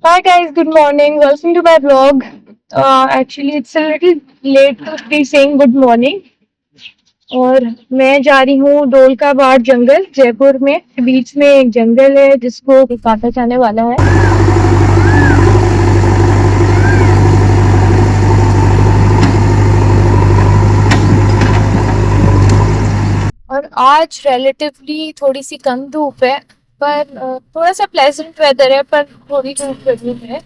Hi guys, good morning. Welcome to my vlog. Actually, it's a little late to be saying good morning. और मैं जा रही हूँ डोलकाबाड़ जंगल जयपुर में। बीच में एक जंगल है जिसको काटा जाने वाला है। और आज रिलेटिवली थोड़ी सी कम धूप है, पर थोड़ा सा प्लेजेंट वेदर है, पर थोड़ी धूप लगी है।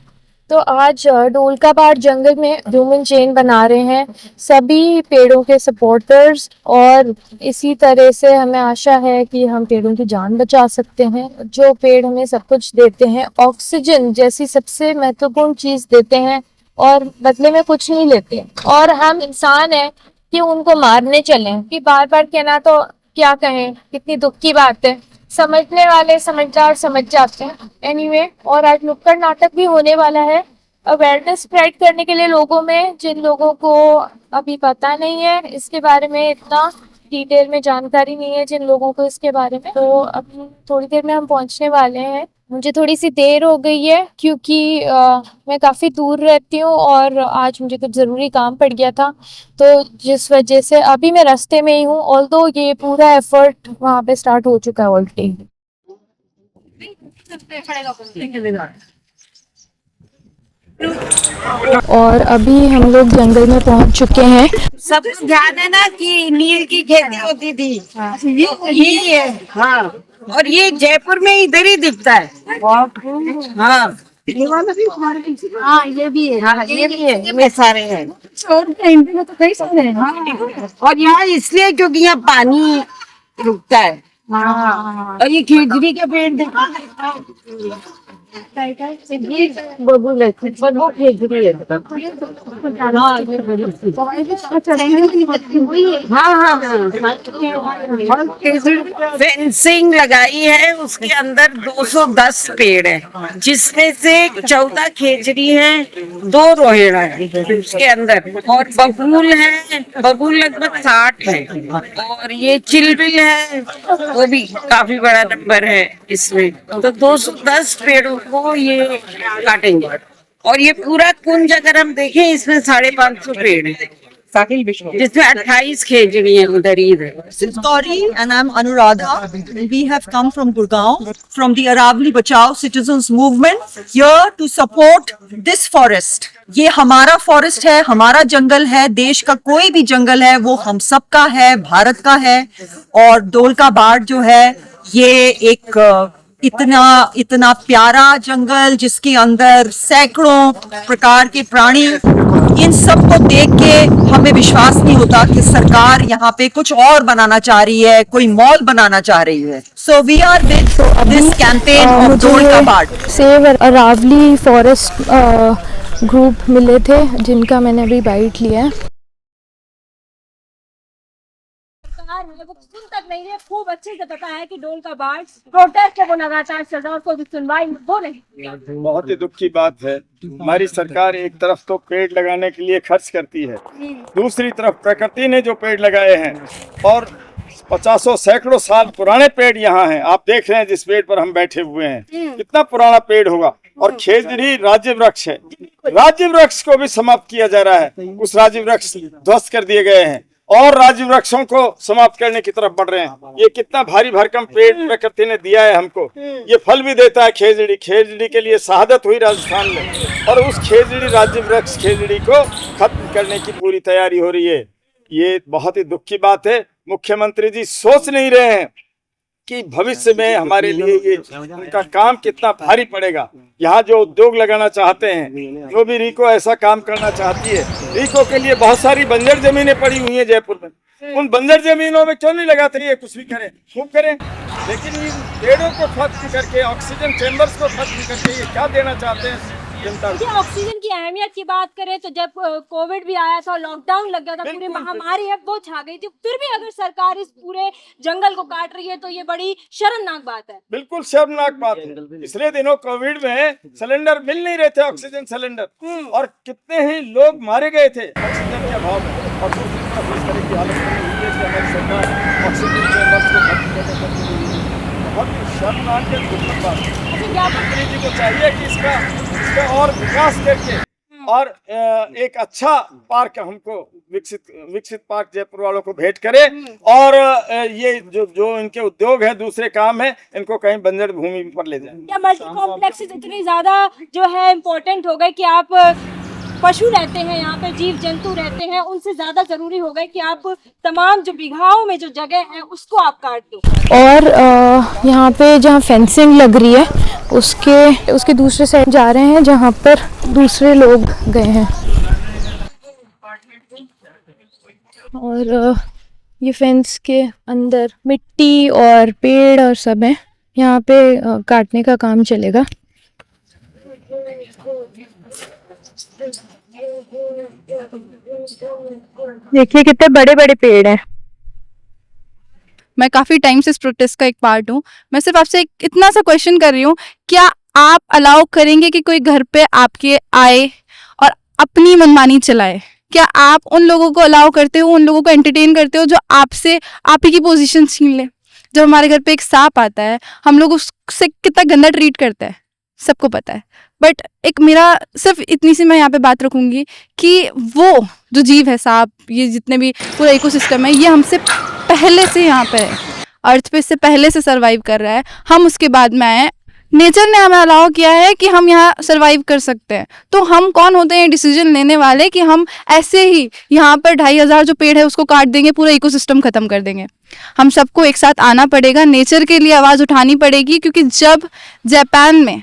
तो आज डोलकाबाड़ जंगल में ह्यूमन चेन बना रहे हैं सभी पेड़ों के सपोर्टर्स, और इसी तरह से हमें आशा है कि हम पेड़ों की जान बचा सकते हैं। जो पेड़ हमें सब कुछ देते हैं, ऑक्सीजन जैसी सबसे महत्वपूर्ण चीज देते हैं, और बदले में कुछ नहीं लेते। और हम इंसान हैं कि उनको मारने चलें कि बार बार कहना, तो क्या कहें, कितनी दुख की बात है। समझने वाले समझदार समझ जाते हैं। एनीवे, और आज नुक्कड़ नाटक भी होने वाला है अवेयरनेस स्प्रेड करने के लिए लोगों में, जिन लोगों को अभी पता नहीं है इसके बारे में, इतना डिटेल में जानकारी नहीं है जिन लोगों को इसके बारे में। तो अभी थोड़ी देर में हम पहुंचने वाले हैं। मुझे थोड़ी सी देर हो गई है क्योंकि मैं काफ़ी दूर रहती हूँ और आज मुझे कुछ ज़रूरी काम पड़ गया था, तो जिस वजह से अभी मैं रास्ते में ही हूँ। ऑल्दो ये पूरा एफर्ट वहाँ पे स्टार्ट हो चुका है ऑलरेडी। और अभी हम लोग जंगल में पहुंच चुके हैं। सब ध्यान है ना कि नील की खेती होती थी। यही है। हाँ, और ये जयपुर में इधर ही दिखता है। हाँ, ये वाला भी हमारे हाँ, ये भी है। हाँ, ये भी है, इनमें सारे हैं। और इंडिया में तो कई सारे हैं। हाँ, और यहाँ इसलिए क्योंकि यहाँ पानी रुकता है। हाँ, और ये खिजड़ी के पेड़ देखो। बबूल है, पर वो खिजड़ी है। हाँ हाँ हाँ, फेंसिंग लगाई है, उसके अंदर 210 पेड़ है, जिसमें से 14 खेजड़ी है, 2 रोहिड़ा है उसके अंदर, और बबूल है, बबूल लगभग 60 है, और ये चिलबिल है, वो भी काफी बड़ा नंबर है इसमें। तो 210 पेड़ों को ये काटेंगे, और ये पूरा कुंज अगर हम देखें, इसमें 550 पेड़ है, जिसमें 28 खेजड़ी हैं उधर ही इधर। Tori and I'm Anuradha. We have come from Gurgaon from the Aravali Bachao Citizens Movement here to support this forest. ये हमारा फॉरेस्ट है, हमारा जंगल है, देश का कोई भी जंगल है वो हम सब का है, भारत का है। और डोलकाबाड़ जो है ये एक इतना प्यारा जंगल जिसके अंदर सैकड़ों प्रकार के प्राणी, इन सब को देख के हमें विश्वास नहीं होता कि सरकार यहाँ पे कुछ और बनाना चाह रही है, कोई मॉल बनाना चाह रही है। So we are with this campaign of Dolkabad. Save Aravali forest group मिले थे जिनका मैंने अभी बाइट लिया है। वो सुन तक नहीं है, खूब अच्छे से पता है कि डोलकाबाड़ प्रोटेस्ट है, वो लगातार चल रहा है और कोई सुनवाई वो नहीं। बहुत ही दुख की बात है। हमारी सरकार एक तरफ तो पेड़ लगाने के लिए खर्च करती है, दूसरी तरफ प्रकृति ने जो पेड़ लगाए हैं, और 50 सैकड़ों साल पुराने पेड़ यहाँ हैं। आप देख रहे हैं जिस पेड़ पर हम बैठे हुए हैं, कितना पुराना पेड़ होगा। और खेजड़ी राज्य वृक्ष है, राज्य वृक्ष को भी समाप्त किया जा रहा है। उस राज्य वृक्ष ध्वस्त कर दिए गए हैं और राज्य वृक्षों को समाप्त करने की तरफ बढ़ रहे हैं। ये कितना भारी भरकम पेड़ प्रकृति ने दिया है हमको, ये फल भी देता है। खेजड़ी, खेजड़ी के लिए शहादत हुई राजस्थान में, और उस खेजड़ी राज्य वृक्ष खेजड़ी को खत्म करने की पूरी तैयारी हो रही है। ये बहुत ही दुख की बात है। मुख्यमंत्री जी सोच नहीं रहे हैं कि भविष्य में हमारे लिए ये उनका काम कितना भारी पड़ेगा। यहाँ जो उद्योग लगाना चाहते हैं, जो भी रीको ऐसा काम करना चाहती है, रीको के लिए बहुत सारी बंजर जमीनें पड़ी हुई हैं जयपुर में। उन बंजर जमीनों में क्यों नहीं लगाते? ये कुछ भी करें, खूब करें, लेकिन इन पेड़ों को खत्म करके, ऑक्सीजन चैम्बर्स को खत्म करके ये क्या देना चाहते हैं जनता को? ऑक्सीजन की अहमियत की बात करें तो जब कोविड भी आया था, लॉकडाउन लग गया था, पूरी महामारी है वो छा गई थी, फिर भी अगर सरकार इस पूरे जंगल को काट रही है तो ये बड़ी शर्मनाक बात है। बिल्कुल शर्मनाक बात है। पिछले दिनों कोविड में सिलेंडर मिल नहीं रहे थे, ऑक्सीजन सिलेंडर, और कितने ही लोग मारे गए थे ऑक्सीजन के अभाव में। और दूसरी तरफ इस तरह की हालत बनी हुई है कि हमारी सरकार ऑक्सीजन चैम्बर्स को खत्म करने पर लगी हुई है। बहुत ही शर्मनाक है, दुखद बात है। मुख्यमंत्री जी को चाहिए कि इसका और विकास करके और एक अच्छा पार्क हमको विकसित पार्क जयपुर वालों को भेंट करे, और ये जो इनके उद्योग है, दूसरे काम है, इनको कहीं बंजर भूमि पर ले जाए। क्या मल्टी कॉम्प्लेक्सेस इतनी ज्यादा जो है इम्पोर्टेंट हो गए कि आप पशु रहते हैं यहाँ पे, जीव जंतु रहते हैं, उनसे ज्यादा जरूरी हो गए कि आप तमाम जो बिघाओं में जो जगह है उसको आप काट दो। और यहाँ पे जहाँ फेंसिंग लग रही है उसके दूसरे साइड जा रहे हैं जहाँ पर दूसरे लोग गए हैं। और ये फेंस के अंदर मिट्टी और पेड़ और सब है, यहाँ पे काटने का काम चलेगा। देखिए कितने बड़े बड़े पेड़ हैं। मैं काफ़ी टाइम से इस प्रोटेस्ट का एक पार्ट हूँ। मैं सिर्फ आपसे इतना सा क्वेश्चन कर रही हूँ, क्या आप अलाउ करेंगे कि कोई घर पे आपके आए और अपनी मनमानी चलाए? क्या आप उन लोगों को अलाउ करते हो, उन लोगों को एंटरटेन करते हो जो आपसे आप ही की पोजीशन छीन ले? जब हमारे घर पे एक सांप आता है, हम लोग उससे कितना गंदा ट्रीट करते हैं, सबको पता है। बट एक मेरा सिर्फ इतनी सी मैं यहाँ पे बात रखूँगी कि वो जो जीव है, सांप, ये जितने भी पूरा इकोसिस्टम है, ये हमसे पहले से यहाँ पे है, अर्थ पे से पहले से सर्वाइव कर रहा है। हम उसके बाद में आए, नेचर ने हमें अलाउ किया है कि हम यहाँ सर्वाइव कर सकते हैं। तो हम कौन होते हैं डिसीजन लेने वाले कि हम ऐसे ही यहाँ पर 2500 जो पेड़ है उसको काट देंगे, पूरा इकोसिस्टम खत्म कर देंगे? हम सबको एक साथ आना पड़ेगा, नेचर के लिए आवाज़ उठानी पड़ेगी। क्योंकि जब जापान में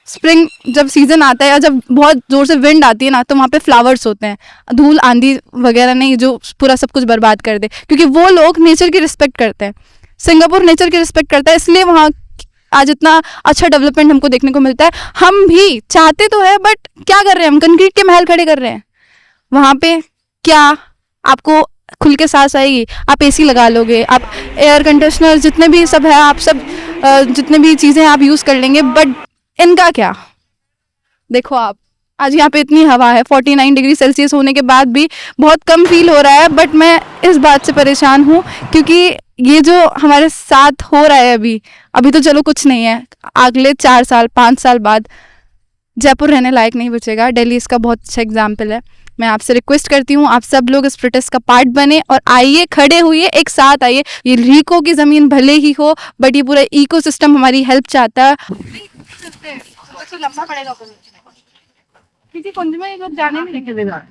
स्प्रिंग जब सीजन आता है या जब बहुत ज़ोर से विंड आती है ना, तो वहाँ पे फ्लावर्स होते हैं, धूल आंधी वगैरह नहीं जो पूरा सब कुछ बर्बाद कर दे, क्योंकि वो लोग नेचर की रिस्पेक्ट करते हैं। सिंगापुर नेचर की रिस्पेक्ट करता है, इसलिए वहाँ आज इतना अच्छा डेवलपमेंट हमको देखने को मिलता है। हम भी चाहते तो है, बट क्या कर रहे हैं हम? कंक्रीट के महल खड़े कर रहे हैं। वहाँ पे क्या आपको खुल के सांस आएगी? आप एसी लगा लोगे, आप एयर कंडीशनर जितने भी सब है, आप सब जितने भी चीज़ें आप यूज़ कर लेंगे, बट इनका क्या? देखो आप आज यहाँ पे इतनी हवा है, 49 डिग्री सेल्सियस होने के बाद भी बहुत कम फील हो रहा है। बट मैं इस बात से परेशान हूँ क्योंकि ये जो हमारे साथ हो रहा है अभी तो चलो कुछ नहीं है, अगले 4 साल 5 साल बाद जयपुर रहने लायक नहीं बचेगा। दिल्ली इसका बहुत अच्छा एग्जाम्पल है। मैं आपसे रिक्वेस्ट करती हूँ, आप सब लोग इस प्रोटेस्ट का पार्ट बने और आइए, खड़े हुए, एक साथ आइए। ये रीको की ज़मीन भले ही हो, बट ये पूरा इकोसिस्टम हमारी हेल्प चाहता है। तो लंबा पड़ेगा, किसी कुंज में इधर जाने नहीं लेके देगा।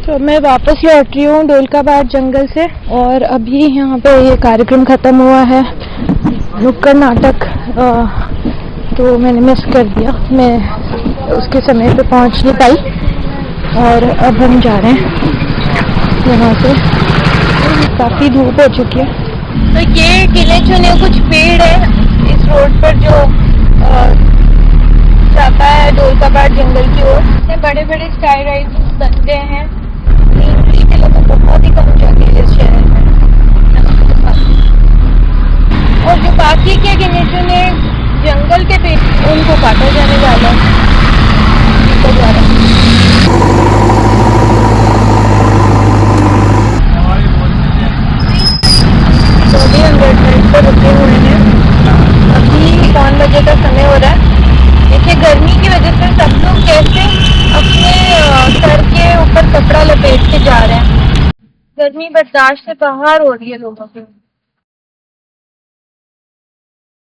तो मैं वापस लौट रही हूँ डोलकाबाड़ जंगल से, और अभी यहाँ पे ये कार्यक्रम ख़त्म हुआ है, नुक्कड़ नाटक, तो मैंने मिस कर दिया, मैं उसके समय पे पहुँच नहीं पाई। और अब हम जा रहे हैं यहाँ से, काफ़ी धूप हो चुकी है। तो ये गिने चुने कुछ पेड़ है इस रोड पर जो जाता है डोलकाबाड़ जंगल की ओर। इतने बड़े बड़े स्काई राइड्स बन गए हैं, ग्रीनरी के लिए तो बहुत ही कम जगह है इस शहर में। और जो बाकी के गिने चुने जंगल के पेड़ उनको काटा जाने वाला है द्वारा। तो अभी हम रेड लाइट पर रुके हुए हैं, अभी 5 बजे का समय हो रहा है। देखिए गर्मी की वजह से सब लोग कैसे अपने सर के ऊपर कपड़ा लपेट के जा रहे हैं, गर्मी बर्दाश्त से बाहर हो रही है लोगों की।